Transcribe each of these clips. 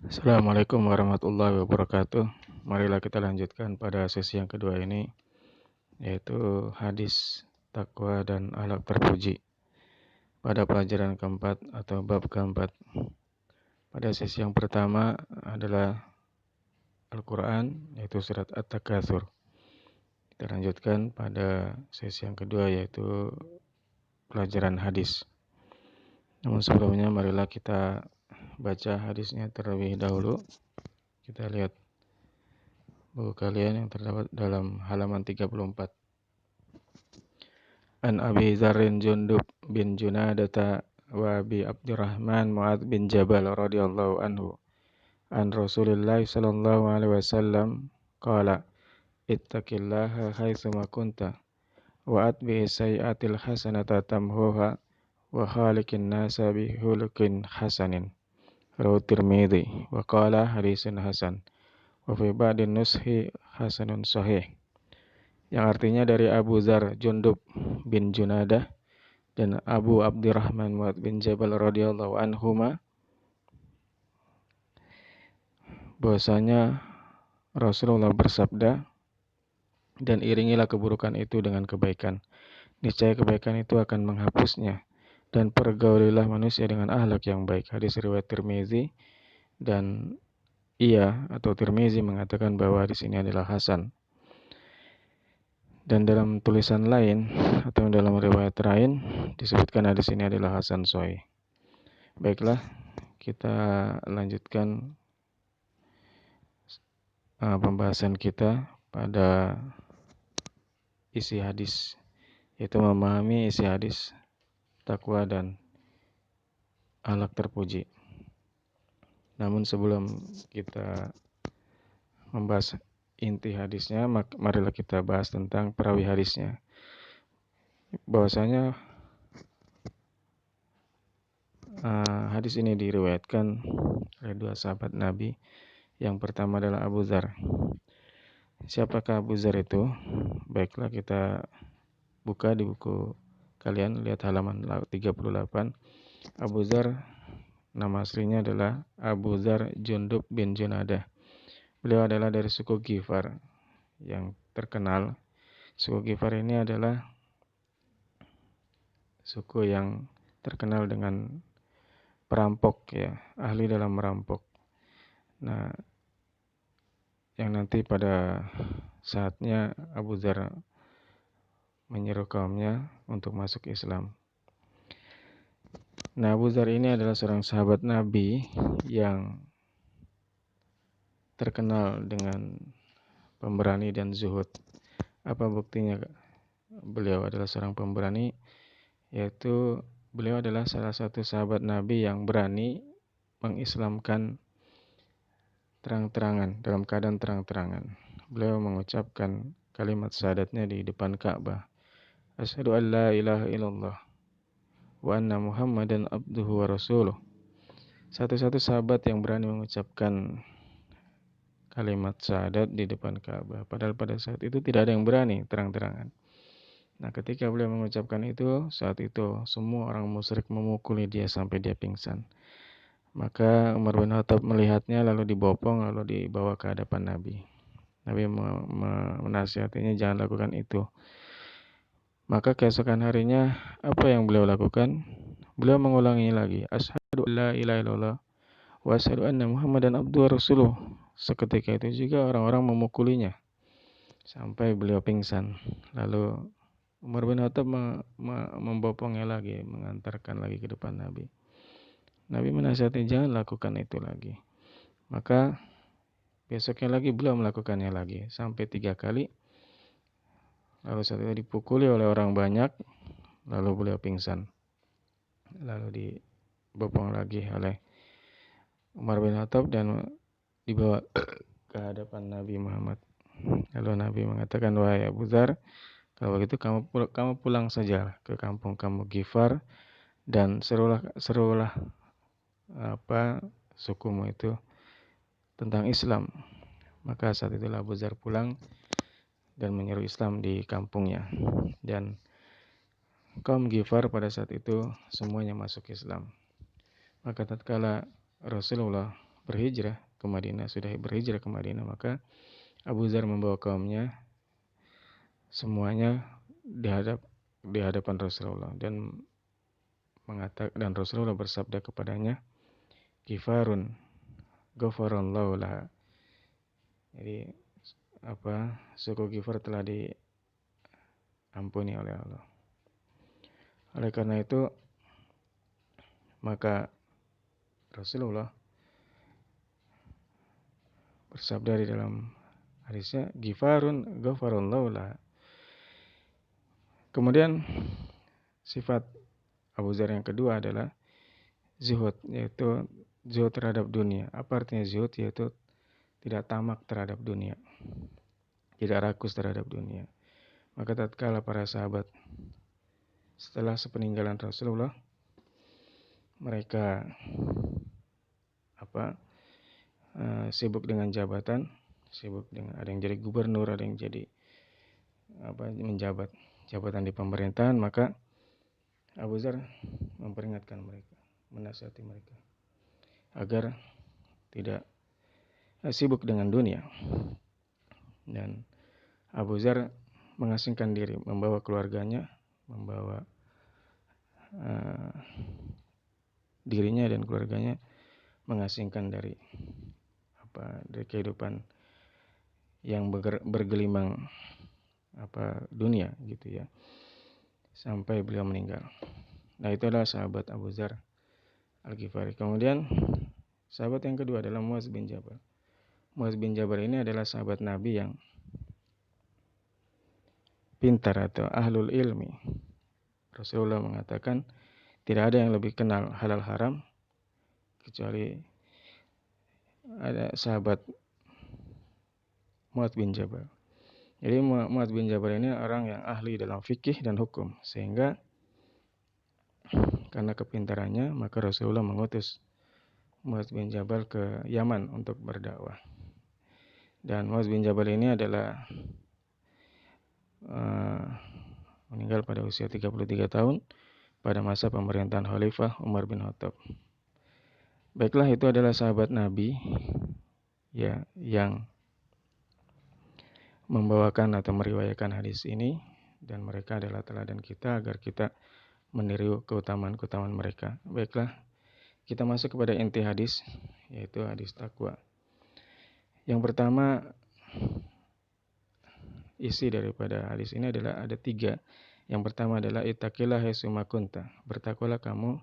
Assalamualaikum warahmatullahi wabarakatuh. Marilah kita lanjutkan pada sesi yang kedua ini, yaitu hadis, takwa, dan akhlak terpuji. Pada pelajaran keempat atau bab keempat. Pada sesi yang pertama adalah Al-Quran, yaitu surat At-Takatsur. Kita lanjutkan pada sesi yang kedua, yaitu pelajaran hadis. Namun sebelumnya marilah kita baca hadisnya terlebih dahulu. Kita lihat buku kalian yang terdapat dalam halaman 34. An Abi Dzarrin Jundub bin Junadata wa Abi Abdurrahman Mu'adz bin Jabal radhiyallahu anhu an Rasulillah sallallahu alaihi wasallam qala ittaqillaha haitsuma kunta wa atbi'is sayyi'atil hasanata tamhuha wa khaliqin nasa bi khuluqin hasanin. Rawahu Tirmidzi wa qala hadisun hasan wa fi ba'din nushi hasanun sahih, yang artinya dari Abu Dzar Jundub bin Junadah dan Abu Abdurrahman Mu'adz bin Jabal radhiyallahu anhuma bahwasanya Rasulullah bersabda, dan iringilah keburukan itu dengan kebaikan. Niscaya kebaikan itu akan menghapusnya, dan pergaulilah manusia dengan akhlak yang baik. Hadis riwayat Tirmizi, dan ia atau Tirmizi mengatakan bahwa hadis ini adalah hasan. Dan dalam tulisan lain atau dalam riwayat lain disebutkan hadis ini adalah hasan sahih. Baiklah, kita lanjutkan pembahasan kita pada isi hadis, yaitu memahami isi hadis, takwa, dan akhlak terpuji. Namun sebelum kita membahas inti hadisnya, marilah kita bahas tentang perawi hadisnya. Bahwasanya hadis ini diriwayatkan oleh dua sahabat Nabi. Yang pertama adalah Abu Dzar. Siapakah Abu Dzar itu? Baiklah, kita buka di buku kalian, lihat halaman 38. Abu Dzar, nama aslinya adalah Abu Dzar Jundub bin Junadah. Beliau adalah dari suku Ghifar yang terkenal. Suku Ghifar ini adalah suku yang terkenal dengan perampok, ya, ahli dalam merampok. Nah, yang nanti pada saatnya Abu Dzar menyeru kaumnya untuk masuk Islam. Nah, Abu Dzar ini adalah seorang sahabat Nabi yang terkenal dengan pemberani dan zuhud. Apa buktinya beliau adalah seorang pemberani? Yaitu beliau adalah salah satu sahabat Nabi yang berani mengislamkan terang-terangan, dalam keadaan terang-terangan. Beliau mengucapkan kalimat syahadatnya di depan Ka'bah. Asyhadu an la ilaha illallah wa anna Muhammadan abduhu wa rasuluh. Satu-satu sahabat yang berani mengucapkan kalimat syahadat di depan Ka'bah. Padahal pada saat itu tidak ada yang berani terang-terangan. Nah, ketika beliau mengucapkan itu, saat itu semua orang musyrik memukuli dia sampai dia pingsan. Maka Umar bin Khattab melihatnya, lalu dibopong, lalu dibawa ke hadapan Nabi. Nabi menasihatinya jangan lakukan itu. Maka keesokan harinya apa yang beliau lakukan? Beliau mengulangi lagi, asyhadu an la ilaha illallah wa asyhadu anna Muhammadan abduhu wa rasuluh. Seketika itu juga orang-orang memukulinya sampai beliau pingsan. Lalu Umar bin Khattab membopongnya lagi, mengantarkan lagi ke depan Nabi. Nabi menasihati jangan lakukan itu lagi. Maka besoknya lagi beliau melakukannya lagi sampai 3 kali. Lalu saat itu dipukuli oleh orang banyak, lalu beliau pingsan. Lalu dibopong lagi oleh Umar bin Khattab dan dibawa ke hadapan Nabi Muhammad. Lalu Nabi mengatakan, wahai Abu Dzar, kalau begitu kamu pulang saja ke kampung kamu Ghifar dan serulah sukumu itu tentang Islam. Maka saat itulah Abu Dzar pulang dan menyeru Islam di kampungnya. Dan kaum Ghifar pada saat itu semuanya masuk Islam. Maka tatkala Rasulullah berhijrah ke Madinah, maka Abu Dzar membawa kaumnya semuanya di hadapan Rasulullah dan Rasulullah bersabda kepadanya, Ghifarun ghafarallahu laha. Jadi suku Ghifar telah diampuni oleh Allah. Oleh karena itu maka Rasulullah bersabda di dalam hadisnya, Ghifarun ghafarallahu laha. Kemudian sifat Abu Dzar yang kedua adalah zuhud, yaitu zuhud terhadap dunia. Apa artinya zuhud? Yaitu tidak tamak terhadap dunia, tidak rakus terhadap dunia. Maka tatkala para sahabat setelah sepeninggalan Rasulullah, mereka sibuk dengan jabatan, ada yang jadi gubernur, ada yang jadi menjabat jabatan di pemerintahan, maka Abu Dzar memperingatkan mereka, menasihati mereka agar tidak sibuk dengan dunia. Dan Abu Dzar mengasingkan diri, membawa keluarganya, membawa dirinya dan keluarganya, mengasingkan dari kehidupan yang bergelimang dunia gitu ya, sampai beliau meninggal. Nah, itu adalah sahabat Abu Dzar Al-Ghifari. Kemudian sahabat yang kedua adalah Muaz bin Jabal. Muaz bin Jabal ini adalah sahabat Nabi yang pintar atau ahlul ilmi. Rasulullah mengatakan tidak ada yang lebih kenal halal haram kecuali ada sahabat Muaz bin Jabal. Jadi Muaz bin Jabal ini orang yang ahli dalam fikih dan hukum, sehingga karena kepintarannya maka Rasulullah mengutus Muaz bin Jabal ke Yaman untuk berdakwah. Dan Muaz bin Jabal ini adalah meninggal pada usia 33 tahun pada masa pemerintahan Khalifah Umar bin Khattab. Baiklah, itu adalah sahabat Nabi ya yang membawakan atau meriwayatkan hadis ini, dan mereka adalah teladan kita agar kita meniru keutamaan-keutamaan mereka. Baiklah, kita masuk kepada inti hadis, yaitu hadis takwa. Yang pertama, isi daripada hadis ini adalah ada 3. Yang pertama adalah ittaqillah haitsu ma kunta. Bertakwalah kamu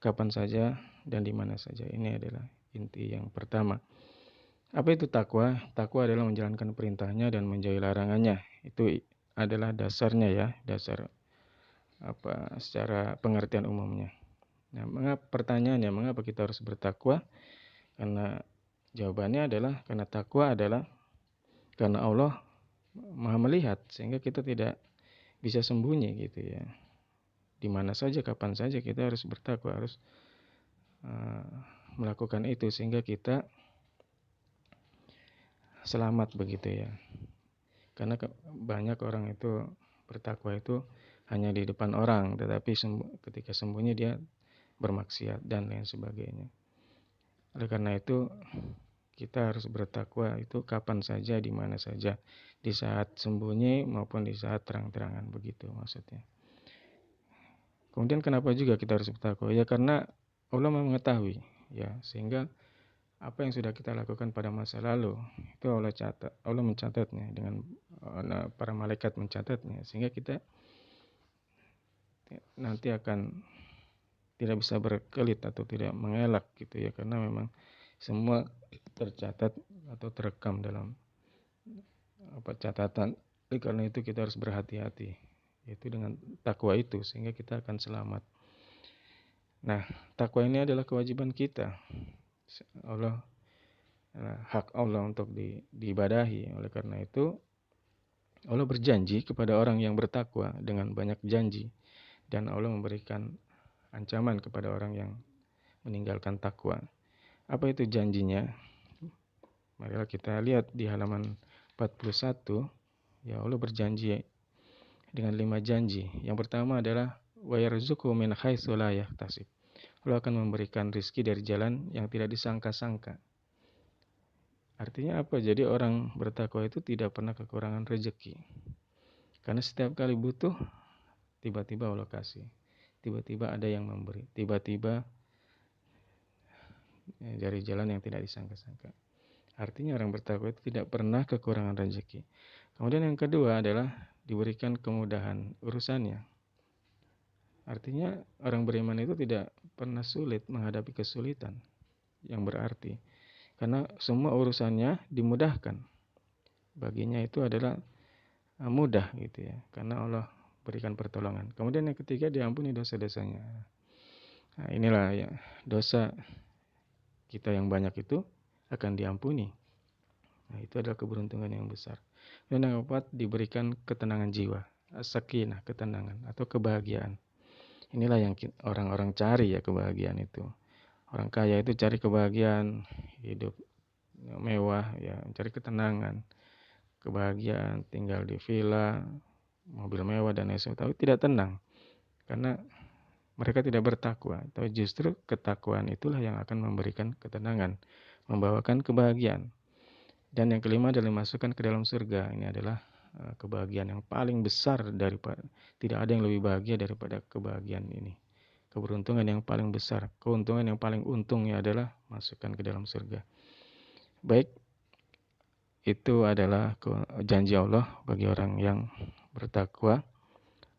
kapan saja dan di mana saja. Ini adalah inti yang pertama. Apa itu takwa? Takwa adalah menjalankan perintahnya dan menjauhi larangannya. Itu adalah dasarnya ya, dasar secara pengertian umumnya. Nah, pertanyaannya mengapa kita harus bertakwa? Karena jawabannya adalah karena takwa adalah karena Allah Maha melihat, sehingga kita tidak bisa sembunyi gitu ya. Di mana saja, kapan saja kita harus bertakwa, harus melakukan itu sehingga kita selamat begitu ya. Karena banyak orang itu bertakwa itu hanya di depan orang, tetapi ketika sembunyi dia bermaksiat dan lain sebagainya. Oleh karena itu kita harus bertakwa itu kapan saja, di mana saja, di saat sembunyi maupun di saat terang-terangan, begitu maksudnya. Kemudian kenapa juga kita harus bertakwa? Ya karena Allah mengetahui ya, sehingga apa yang sudah kita lakukan pada masa lalu itu Allah mencatatnya, dengan para malaikat mencatatnya, sehingga kita nanti akan tidak bisa berkelit atau tidak mengelak gitu ya, karena memang semua tercatat atau terekam dalam catatan. Oleh karena itu kita harus berhati-hati, yaitu dengan takwa itu, sehingga kita akan selamat. Nah, takwa ini adalah kewajiban kita. Hak Allah untuk diibadahi. Oleh karena itu Allah berjanji kepada orang yang bertakwa dengan banyak janji, dan Allah memberikan ancaman kepada orang yang meninggalkan takwa. Apa itu janjinya? Marilah kita lihat di halaman 41. Ya, Allah berjanji dengan 5 janji. Yang pertama adalah wa yarzuqhu min haitsu la yahtasib. Allah akan memberikan rizki dari jalan yang tidak disangka-sangka. Artinya apa? Jadi orang bertakwa itu tidak pernah kekurangan rezeki. Karena setiap kali butuh, tiba-tiba Allah kasih. Tiba-tiba ada yang memberi. Tiba-tiba dari jalan yang tidak disangka-sangka. Artinya orang bertakwa itu tidak pernah kekurangan rezeki. Kemudian yang kedua adalah diberikan kemudahan urusannya. Artinya orang beriman itu tidak pernah sulit menghadapi kesulitan. Yang berarti karena semua urusannya dimudahkan. Baginya itu adalah mudah gitu ya. Karena Allah berikan pertolongan. Kemudian yang ketiga diampuni dosa-dosanya. Nah, inilah ya, dosa kita yang banyak itu akan diampuni. Nah, itu adalah keberuntungan yang besar. Dan yang keempat diberikan ketenangan jiwa, sakinah, ketenangan atau kebahagiaan. Inilah yang orang-orang cari ya, kebahagiaan itu. Orang kaya itu cari kebahagiaan, hidup mewah ya, cari ketenangan, kebahagiaan, tinggal di villa, mobil mewah dan lain sebagainya, tapi tidak tenang karena mereka tidak bertakwa. Tapi justru ketakwaan itulah yang akan memberikan ketenangan, membawakan kebahagiaan. Dan yang kelima adalah dimasukkan ke dalam surga. Ini adalah kebahagiaan yang paling besar daripada, tidak ada yang lebih bahagia daripada kebahagiaan ini. Keberuntungan yang paling besar, keuntungan yang paling untungnya adalah masukkan ke dalam surga. Baik, itu adalah janji Allah bagi orang yang bertakwa.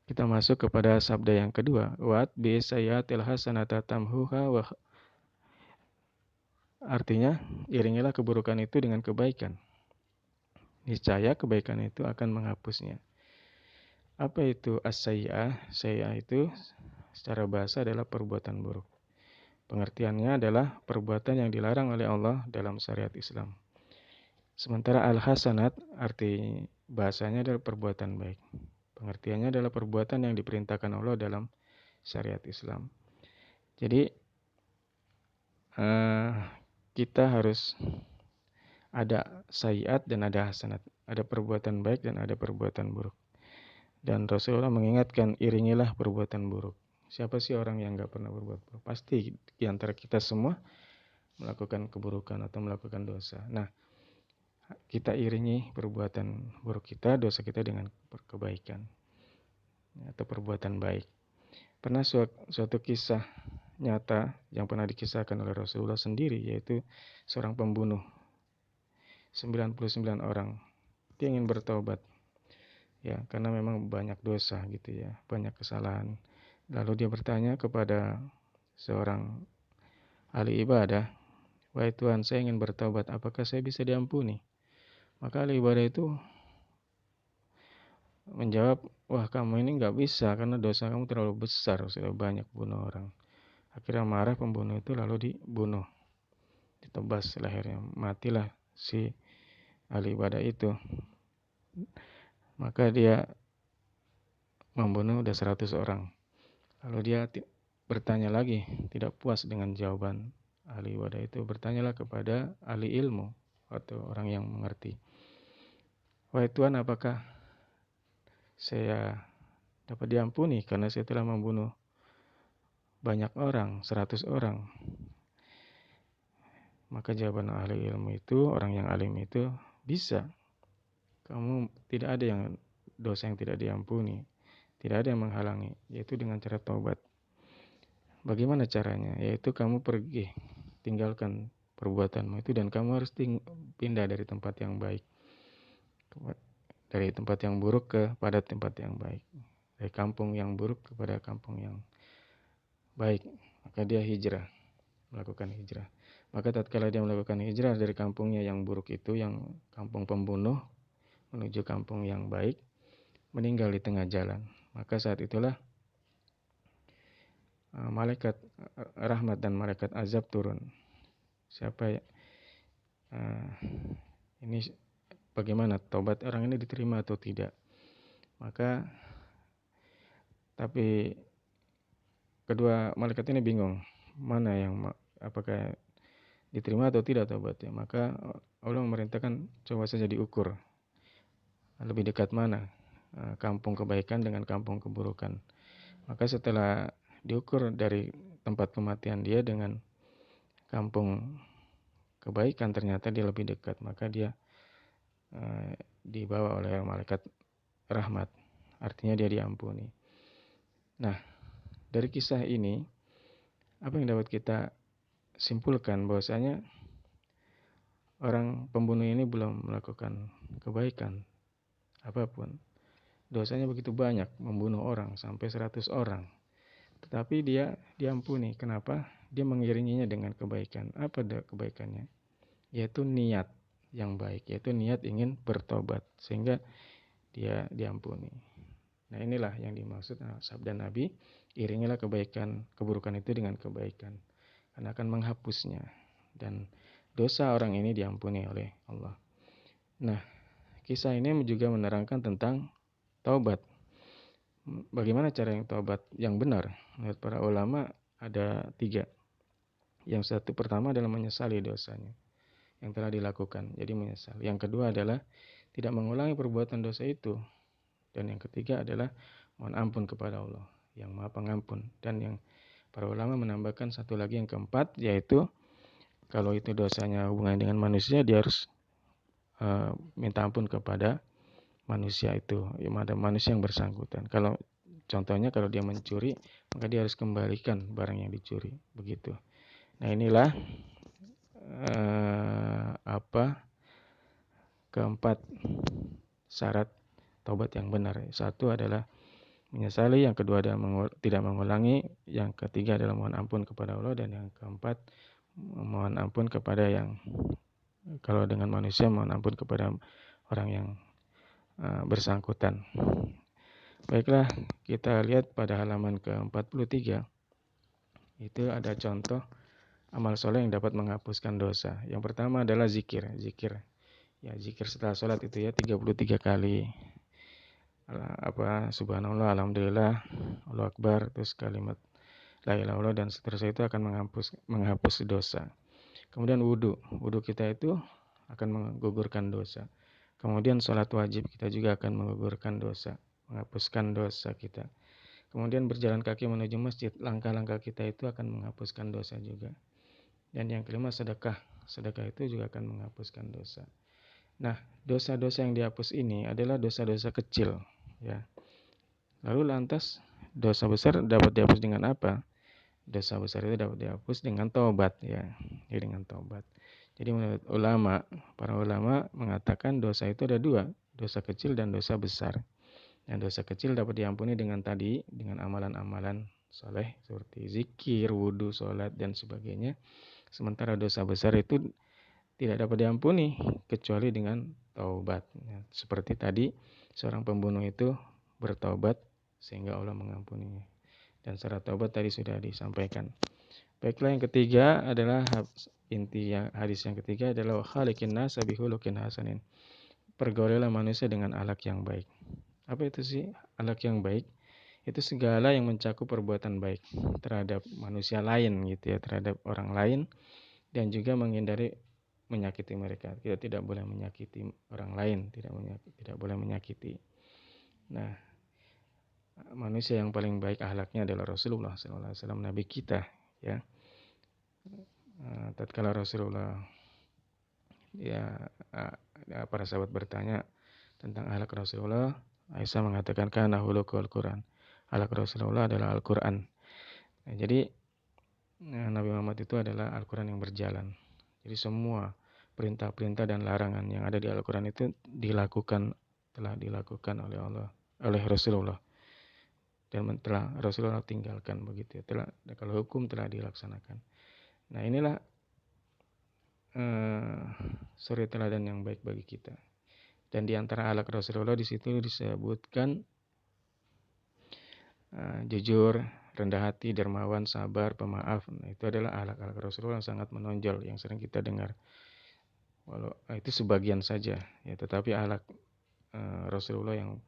Kita masuk kepada sabda yang kedua. Wat bi sayyatil hasanata tamhuha wa, artinya iringilah keburukan itu dengan kebaikan. Niscaya kebaikan itu akan menghapusnya. Apa itu as-sayyi'ah? Sayyi'ah itu secara bahasa adalah perbuatan buruk. Pengertiannya adalah perbuatan yang dilarang oleh Allah dalam syariat Islam. Sementara al-hasanat arti bahasanya adalah perbuatan baik. Pengertiannya adalah perbuatan yang diperintahkan Allah dalam syariat Islam. Jadi kita harus ada sayyiat dan ada hasanat. Ada perbuatan baik dan ada perbuatan buruk. Dan Rasulullah mengingatkan, iringilah perbuatan buruk. Siapa sih orang yang gak pernah berbuat buruk? Pasti di antara kita semua melakukan keburukan atau melakukan dosa. Nah, kita iringi perbuatan buruk kita, dosa kita dengan kebaikan atau perbuatan baik. Pernah suatu kisah nyata yang pernah dikisahkan oleh Rasulullah sendiri, yaitu seorang pembunuh 99 orang. Dia ingin bertobat ya, karena memang banyak dosa gitu ya, banyak kesalahan. Lalu dia bertanya kepada seorang ahli ibadah, "Wahai Tuhan, saya ingin bertobat, apakah saya bisa diampuni?" Maka ahli ibadah itu menjawab, "Wah, kamu ini nggak bisa karena dosa kamu terlalu besar, sudah banyak bunuh orang." Akhirnya marah pembunuh itu lalu dibunuh, ditebas lehernya, matilah si ahli ibadah itu. Maka dia membunuh udah 100 orang. Lalu dia bertanya lagi, tidak puas dengan jawaban ahli ibadah itu, bertanyalah kepada ahli ilmu atau orang yang mengerti. "Wahai Tuhan, apakah saya dapat diampuni karena saya telah membunuh banyak orang, 100 orang?" Maka jawaban ahli ilmu itu, orang yang alim itu, bisa. Kamu tidak ada yang dosa yang tidak diampuni, tidak ada yang menghalangi, yaitu dengan cara taubat. Bagaimana caranya? Yaitu kamu pergi, tinggalkan perbuatanmu itu dan kamu harus pindah dari tempat yang baik, dari tempat yang buruk kepada tempat yang baik, dari kampung yang buruk kepada kampung yang baik. Maka dia hijrah, melakukan hijrah. Maka tatkala dia melakukan hijrah dari kampungnya yang buruk itu, yang kampung pembunuh, menuju kampung yang baik, meninggal di tengah jalan. Maka saat itulah malaikat rahmat dan malaikat azab turun. Siapa ini, bagaimana taubat orang ini diterima atau tidak? Maka tapi kedua malaikat ini bingung, mana yang apakah diterima atau tidak taubatnya. Maka Allah memerintahkan coba saja diukur lebih dekat mana kampung kebaikan dengan kampung keburukan. Maka setelah diukur dari tempat kematian dia dengan kampung kebaikan, ternyata dia lebih dekat, maka dia dibawa oleh malaikat rahmat, artinya dia diampuni. Nah, dari kisah ini apa yang dapat kita simpulkan? Bahwasanya orang pembunuh ini belum melakukan kebaikan apapun. Dosanya begitu banyak, membunuh orang sampai 100 orang. Tetapi dia diampuni. Kenapa? Dia mengiringinya dengan kebaikan. Apa kebaikannya? Yaitu niat yang baik, yaitu niat ingin bertobat, sehingga dia diampuni. Nah, inilah yang dimaksud sabda Nabi, iringilah keburukan itu dengan kebaikan, karena akan menghapusnya, dan dosa orang ini diampuni oleh Allah. Nah, kisah ini juga menerangkan tentang taubat. Bagaimana cara yang taubat yang benar? Menurut para ulama ada 3. Yang satu, pertama adalah menyesali dosanya yang telah dilakukan, jadi menyesal. Yang kedua adalah tidak mengulangi perbuatan dosa itu. Dan yang ketiga adalah mohon ampun kepada Allah yang Maha Pengampun. Dan yang para ulama menambahkan satu lagi, yang keempat, yaitu kalau itu dosanya hubungannya dengan manusia, dia harus minta ampun kepada manusia itu, manusia yang bersangkutan. Kalau contohnya kalau dia mencuri, maka dia harus kembalikan barang yang dicuri, begitu. Nah, inilah keempat syarat taubat yang benar. Satu adalah menyesali, yang kedua adalah tidak mengulangi, yang ketiga adalah mohon ampun kepada Allah, dan yang keempat mohon ampun kepada yang, kalau dengan manusia, mohon ampun kepada orang yang bersangkutan. Baiklah, kita lihat pada halaman ke-43. Itu ada contoh amal soleh yang dapat menghapuskan dosa. Yang pertama adalah zikir. Ya, zikir setelah sholat itu ya 33 kali. Subhanallah, alhamdulillah, Allahu akbar, terus kalimat la ilaha illallah dan seterusnya, itu akan menghapus dosa. Kemudian wudhu kita itu akan menggugurkan dosa. Kemudian sholat wajib kita juga akan menggugurkan dosa, menghapuskan dosa kita. Kemudian berjalan kaki menuju masjid, langkah-langkah kita itu akan menghapuskan dosa juga. Dan yang kelima, sedekah itu juga akan menghapuskan dosa. Nah, dosa-dosa yang dihapus ini adalah dosa-dosa kecil, ya. Lalu lantas dosa besar dapat dihapus dengan apa? Dosa besar itu dapat dihapus dengan taubat, ya. Dengan taubat. Jadi menurut para ulama mengatakan dosa itu ada 2, dosa kecil dan dosa besar. Dan dosa kecil dapat diampuni dengan amalan-amalan soleh seperti zikir, wudhu, sholat, dan sebagainya. Sementara dosa besar itu tidak dapat diampuni kecuali dengan taubat. Ya, seperti tadi seorang pembunuh itu bertaubat sehingga Allah mengampuninya. Dan syarat taubat tadi sudah disampaikan. Baiklah, yang ketiga adalah inti hadis yang ketiga adalah khaliqin nasa bihuluqin hasanin. Pergaulilah manusia dengan akhlak yang baik. Apa itu sih akhlak yang baik? Itu segala yang mencakup perbuatan baik terhadap manusia lain gitu ya, terhadap orang lain, dan juga menghindari menyakiti mereka. Kita tidak boleh menyakiti orang lain, tidak boleh menyakiti. Nah, manusia yang paling baik akhlaknya adalah Rasulullah SAW, Nabi kita, ya. Tatkala Rasulullah, ya, para sahabat bertanya tentang akhlak Rasulullah, Aisyah mengatakan kana khuluqul Quran. Akhlak Rasulullah adalah Al-Quran. Nah, jadi Nabi Muhammad itu adalah Al-Quran yang berjalan. Jadi semua perintah-perintah dan larangan yang ada di Al-Quran itu telah dilakukan oleh Allah, oleh Rasulullah, dan telah Rasulullah tinggalkan, begitu ya. Kalau hukum telah dilaksanakan. Nah, inilah suri teladan yang baik bagi kita. Dan di antara akhlak Rasulullah di situ disebutkan jujur, rendah hati, dermawan, sabar, pemaaf. Nah, itu adalah akhlak Rasulullah yang sangat menonjol, yang sering kita dengar. Walau itu sebagian saja, ya, tetapi akhlak Rasulullah yang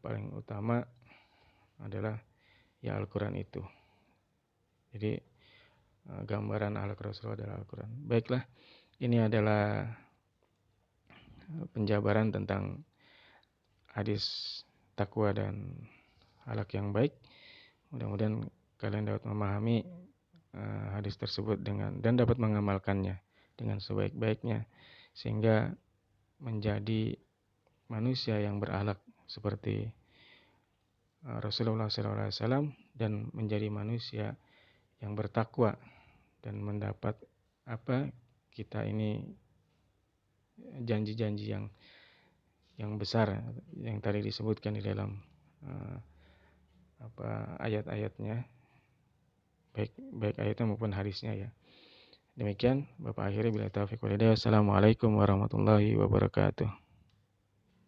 paling utama adalah ya Al-Quran itu. Jadi gambaran akhlak Rasulullah adalah Al-Quran. Baiklah, ini adalah penjabaran tentang hadis takwa dan akhlak yang baik. Mudah-mudahan kalian dapat memahami hadis tersebut dan dapat mengamalkannya dengan sebaik-baiknya sehingga menjadi manusia yang berakhlak seperti Rasulullah SAW dan menjadi manusia yang bertakwa dan mendapat kita ini janji-janji yang besar yang tadi disebutkan di dalam uh, ayat-ayatnya, baik ayatnya maupun hadisnya ya. Demikian Bapak akhiri bila taufiq wal hidayah. Wassalamualaikum warahmatullahi wabarakatuh.